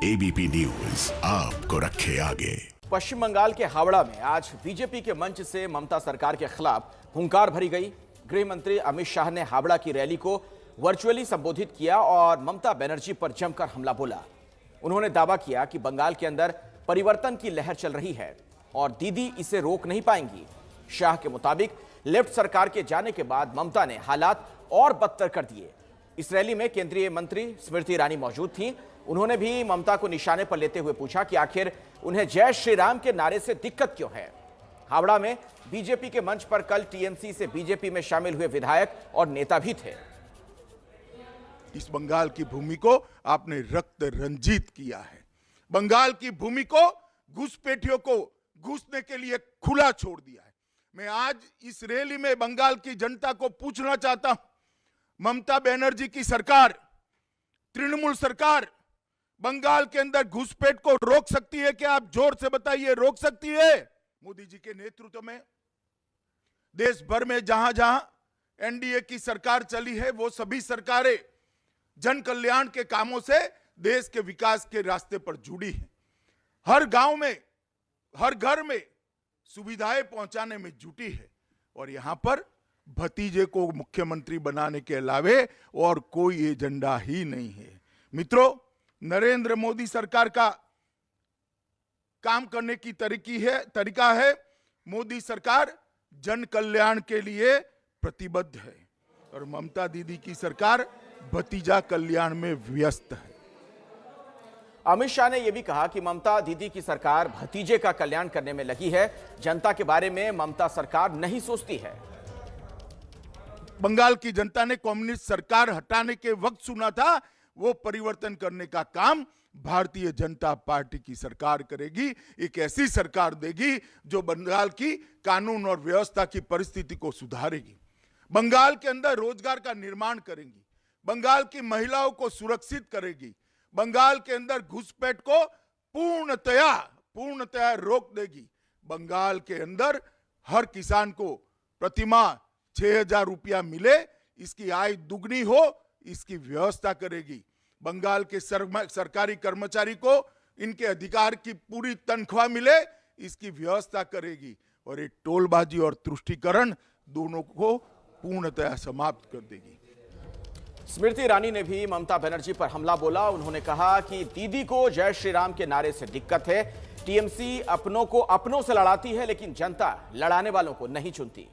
ABP news आपको रखे आगे। पश्चिम बंगाल के हावड़ा में आज बीजेपी के मंच से ममता सरकार के खिलाफ हुंकार भरी गई। गृह मंत्री अमित शाह ने हावड़ा की रैली को वर्चुअली संबोधित किया और ममता बनर्जी पर जमकर हमला बोला। उन्होंने दावा किया कि बंगाल के अंदर परिवर्तन की लहर चल रही है और दीदी इसे रोक नहीं पाएंगी। शाह के मुताबिक लेफ्ट सरकार के जाने के बाद ममता ने हालात और बदतर कर दिए। इस रैली में केंद्रीय मंत्री स्मृति ईरानी मौजूद थीं। उन्होंने भी ममता को निशाने पर लेते हुए पूछा कि आखिर उन्हें जय श्री राम के नारे से दिक्कत क्यों है। हावड़ा में बीजेपी के मंच पर कल टीएमसी से बीजेपी में शामिल हुए विधायक और नेता भी थे। इस बंगाल की भूमि को आपने रक्त रंजित किया है। बंगाल की भूमि को घुसपैठियों को घुसने के लिए खुला छोड़ दिया है। मैं आज इस रैली में बंगाल की जनता को पूछना चाहता हूं, ममता बनर्जी की सरकार, तृणमूल सरकार बंगाल के अंदर घुसपैठ को रोक सकती है क्या? आप जोर से बताइए, रोक सकती है? मोदी जी के नेतृत्व में देश भर में जहां जहां एनडीए की सरकार चली है, वो सभी सरकारें जन कल्याण के कामों से देश के विकास के रास्ते पर जुड़ी है। हर गांव में, हर घर में सुविधाएं पहुंचाने में जुटी है और यहां पर भतीजे को मुख्यमंत्री बनाने के अलावे और कोई एजेंडा ही नहीं है। मित्रों, नरेंद्र मोदी सरकार का काम करने की तरीका है, मोदी सरकार जन कल्याण के लिए प्रतिबद्ध है और ममता दीदी की सरकार भतीजा कल्याण में व्यस्त है। अमित शाह ने यह भी कहा कि ममता दीदी की सरकार भतीजे का कल्याण करने में लगी है। जनता के बारे में ममता सरकार नहीं सोचती है। बंगाल की जनता ने कम्युनिस्ट सरकार हटाने के वक्त सुना था, वो परिवर्तन करने का काम भारतीय जनता पार्टी की सरकार करेगी। एक ऐसी सरकार देगी जो बंगाल की कानून और व्यवस्था की परिस्थिति को सुधारेगी, बंगाल के अंदर रोजगार का निर्माण करेगी, बंगाल की महिलाओं को सुरक्षित करेगी, बंगाल के अंदर घुसपैठ को पूर्णतया रोक देगी। बंगाल के अंदर हर किसान को प्रतिमाह 6,000 रुपया मिले, इसकी आय दुगनी हो, इसकी व्यवस्था करेगी। बंगाल के सरकारी कर्मचारी को इनके अधिकार की पूरी तनख्वाह मिले, इसकी व्यवस्था करेगी और ये टोलबाजी और तुष्टीकरण दोनों को पूर्णतया समाप्त कर देगी। स्मृति ईरानी ने भी ममता बनर्जी पर हमला बोला। उन्होंने कहा कि दीदी को जय श्री राम के नारे से दिक्कत है। टीएमसी अपनों को अपनों से लड़ाती है, लेकिन जनता लड़ाने वालों को नहीं चुनती।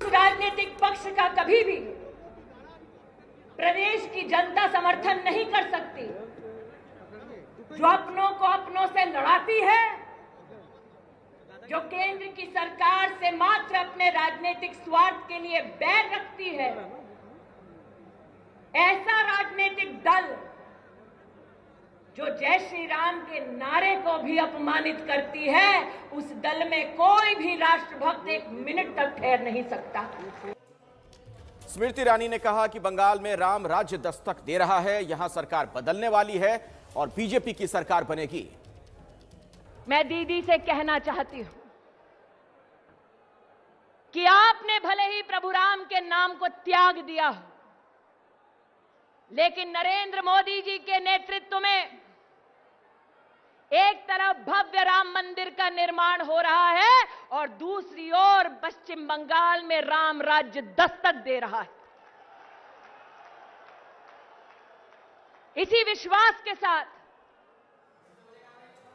राजनीतिक पक्ष का कभी भी प्रदेश की जनता समर्थन नहीं कर सकती। जो अपनों को अपनों से लड़ाती है, जो केंद्र की सरकार से मात्र अपने राजनीतिक स्वार्थ के लिए बैर रखती है, ऐसा राजनीतिक दल जो जय श्री राम के नारे को भी अपमानित करती है, उस दल में कोई भी राष्ट्रभक्त एक मिनट तक ठहर नहीं सकता। स्मृति ईरानी ने कहा कि बंगाल में राम राज्य दस्तक दे रहा है, यहां सरकार बदलने वाली है और बीजेपी की सरकार बनेगी। मैं दीदी से कहना चाहती हूं कि आपने भले ही प्रभु राम के नाम को त्याग दिया हो, लेकिन नरेंद्र मोदी जी के नेतृत्व में एक तरफ भव्य राम मंदिर का निर्माण हो रहा है और दूसरी ओर पश्चिम बंगाल में राम राज्य दस्तक दे रहा है। इसी विश्वास के साथ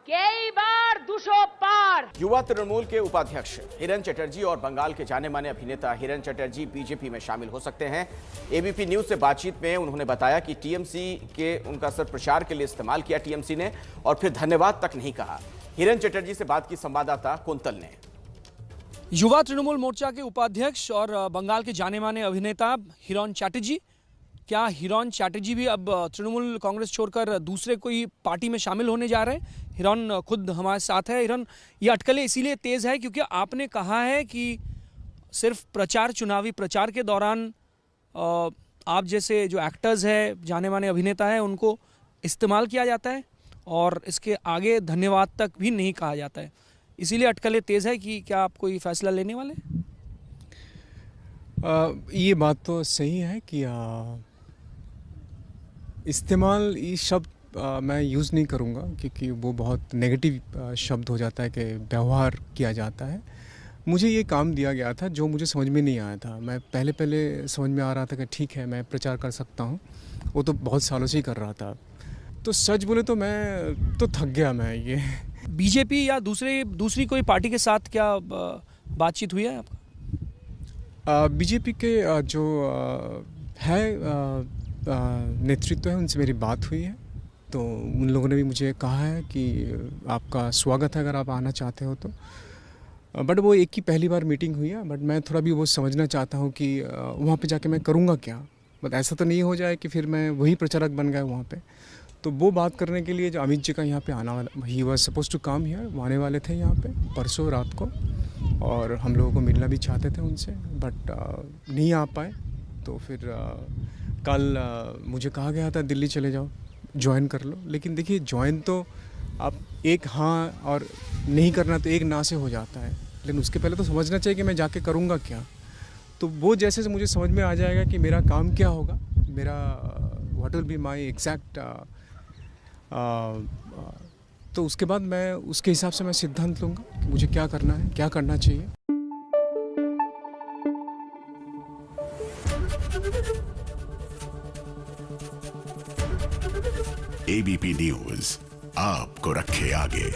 कई बार दुशो पार। युवा तृणमूल के उपाध्यक्ष हिरन चटर्जी और बंगाल के जाने माने अभिनेता हिरन चटर्जी बीजेपी में शामिल हो सकते हैं। एबीपी न्यूज से बातचीत में उन्होंने बताया कि टीएमसी के उनका सिर्फ प्रचार के लिए इस्तेमाल किया टीएमसी ने और फिर धन्यवाद तक नहीं कहा। हिरन चटर्जी से बात की संवाददाता कुंतल ने। युवा तृणमूल मोर्चा के उपाध्यक्ष और बंगाल के जाने माने अभिनेता हिरन चटर्जी, क्या हिरन चटर्जी भी अब तृणमूल कांग्रेस छोड़कर दूसरे कोई पार्टी में शामिल होने जा रहे हैं? हिरन खुद हमारे साथ है। हिरन, ये अटकलें इसीलिए तेज है क्योंकि आपने कहा है कि सिर्फ चुनावी प्रचार के दौरान आप जैसे जो एक्टर्स हैं, जाने माने अभिनेता हैं, उनको इस्तेमाल किया जाता है और इसके आगे धन्यवाद तक भी नहीं कहा जाता है। इसीलिए अटकलें तेज़ है कि क्या आप कोई फैसला लेने वाले हैं? ये बात तो सही है कि इस्तेमाल ये शब्द मैं यूज़ नहीं करूँगा क्योंकि वो बहुत नेगेटिव शब्द हो जाता है कि व्यवहार किया जाता है। मुझे ये काम दिया गया था जो मुझे समझ में नहीं आया था। मैं पहले समझ में आ रहा था कि ठीक है मैं प्रचार कर सकता हूँ, वो तो बहुत सालों से ही कर रहा था। तो सच बोले तो मैं तो थक गया मैं ये। बीजेपी या दूसरी कोई पार्टी के साथ क्या बातचीत हुई है आपका? बीजेपी के जो है नेतृत्व है उनसे मेरी बात हुई है, तो उन लोगों ने भी मुझे कहा है कि आपका स्वागत है अगर आप आना चाहते हो तो। बट वो एक ही पहली बार मीटिंग हुई है, बट मैं थोड़ा भी वो समझना चाहता हूँ कि वहाँ पे जाके मैं करूँगा क्या। बट ऐसा तो नहीं हो जाए कि फिर मैं वही प्रचारक बन गया वहाँ पे। तो वो बात करने के लिए जो अमित जी का यहाँ पे आना वाला, he was suppose to come here, वो आने वाले थे यहाँ पे परसों रात को, और हम लोगों को मिलना भी चाहते थे उनसे, बट नहीं आ पाए। तो फिर कल मुझे कहा गया था दिल्ली चले जाओ, ज्वाइन कर लो। लेकिन देखिए ज्वाइन तो आप एक हाँ और नहीं करना तो एक ना से हो जाता है, लेकिन उसके पहले तो समझना चाहिए कि मैं जाके करूँगा क्या। तो वो जैसे मुझे समझ में आ जाएगा कि मेरा काम क्या होगा, मेरा what will be my exact, तो उसके बाद मैं उसके हिसाब से मैं सिद्धांत लूँगा कि मुझे क्या करना है, क्या करना चाहिए। एबीपी न्यूज आपको रखे आगे।